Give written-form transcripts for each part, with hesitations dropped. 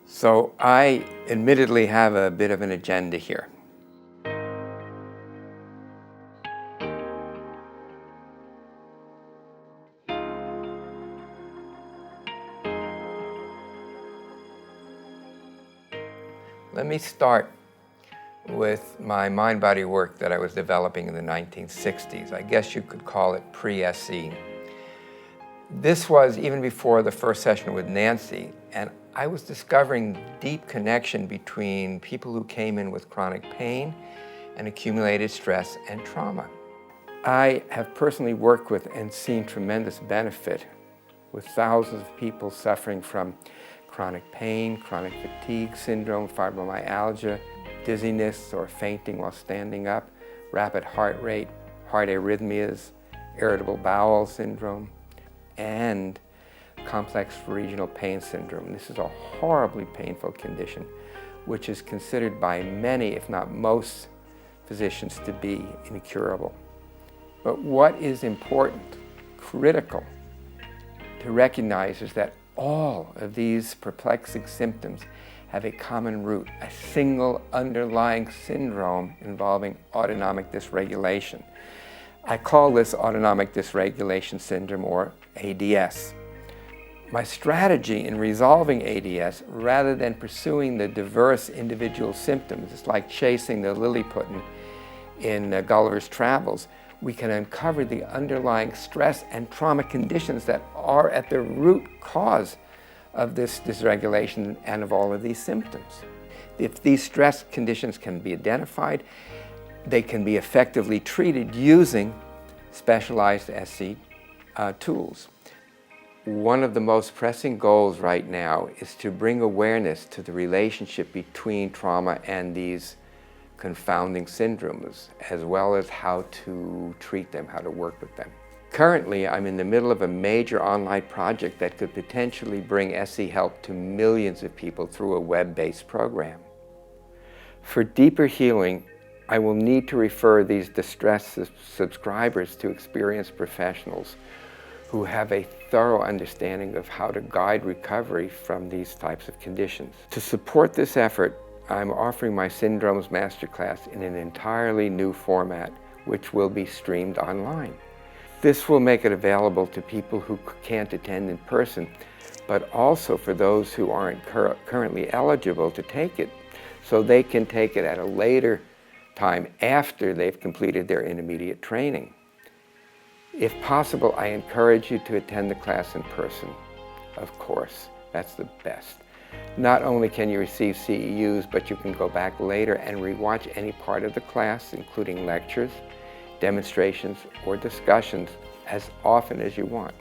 So I admittedly have a bit of an agenda here. Let me start with my mind-body work that I was developing in the 1960s. I guess you could call it pre-SE. This was even before the first session with Nancy, and I was discovering deep connection between people who came in with chronic pain and accumulated stress and trauma. I have personally worked with and seen tremendous benefit with thousands of people suffering from chronic pain, chronic fatigue syndrome, fibromyalgia, dizziness or fainting while standing up, rapid heart rate, heart arrhythmias, irritable bowel syndrome, and complex regional pain syndrome. This is a horribly painful condition, which is considered by many, if not most, physicians to be incurable. But what is important, critical, to recognize is that all of these perplexing symptoms have a common root, a single underlying syndrome involving autonomic dysregulation. I call this autonomic dysregulation syndrome, or ADS. My strategy in resolving ADS, rather than pursuing the diverse individual symptoms, it's like chasing the Lilliput in Gulliver's Travels, we can uncover the underlying stress and trauma conditions that are at the root cause of this dysregulation and of all of these symptoms. If these stress conditions can be identified, they can be effectively treated using specialized SE tools. One of the most pressing goals right now is to bring awareness to the relationship between trauma and these confounding syndromes, as well as how to treat them, how to work with them. Currently, I'm in the middle of a major online project that could potentially bring SE help to millions of people through a web-based program. For deeper healing, I will need to refer these distressed subscribers to experienced professionals who have a thorough understanding of how to guide recovery from these types of conditions. To support this effort, I'm offering my Syndromes Masterclass in an entirely new format, which will be streamed online. This will make it available to people who can't attend in person, but also for those who aren't currently eligible to take it, so they can take it at a later time after they've completed their intermediate training. If possible, I encourage you to attend the class in person, of course. That's the best. Not only can you receive CEUs, but you can go back later and rewatch any part of the class, including lectures, demonstrations, or discussions as often as you want.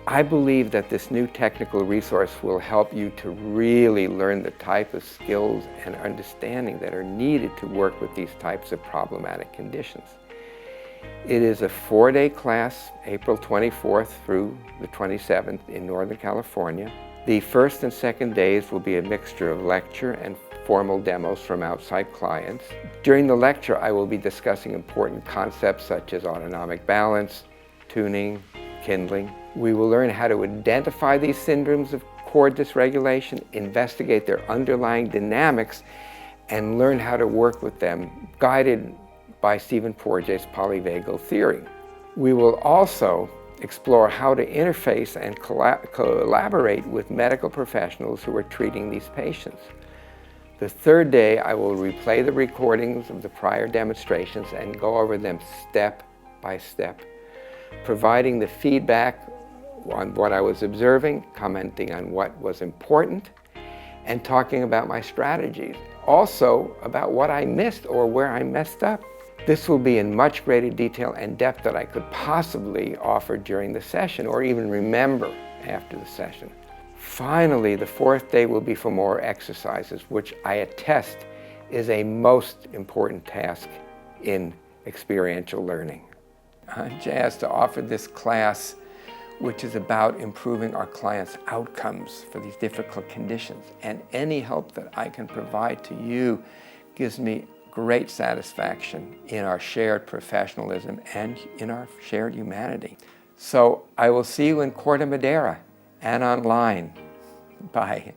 I believe that this new technical resource will help you to really learn the type of skills and understanding that are needed to work with these types of problematic conditions. It is a 4-day class, April 24th through the 27th in Northern California. The first and second days will be a mixture of lecture and formal demos from outside clients. During the lecture, I will be discussing important concepts such as autonomic balance, tuning, kindling. We will learn how to identify these syndromes of core dysregulation, investigate their underlying dynamics, and learn how to work with them, guided by Stephen Porges' polyvagal theory. We will also explore how to interface and collaborate with medical professionals who are treating these patients. The third day, I will replay the recordings of the prior demonstrations and go over them step by step, providing the feedback on what I was observing, commenting on what was important, and talking about my strategies. Also about what I missed or where I messed up. This will be in much greater detail and depth than I could possibly offer during the session or even remember after the session. Finally, the fourth day will be for more exercises, which I attest is a most important task in experiential learning. I'm jazzed to offer this class, which is about improving our clients' outcomes for these difficult conditions. And any help that I can provide to you gives me great satisfaction in our shared professionalism and in our shared humanity. So I will see you in Corte, Madera and online. Bye.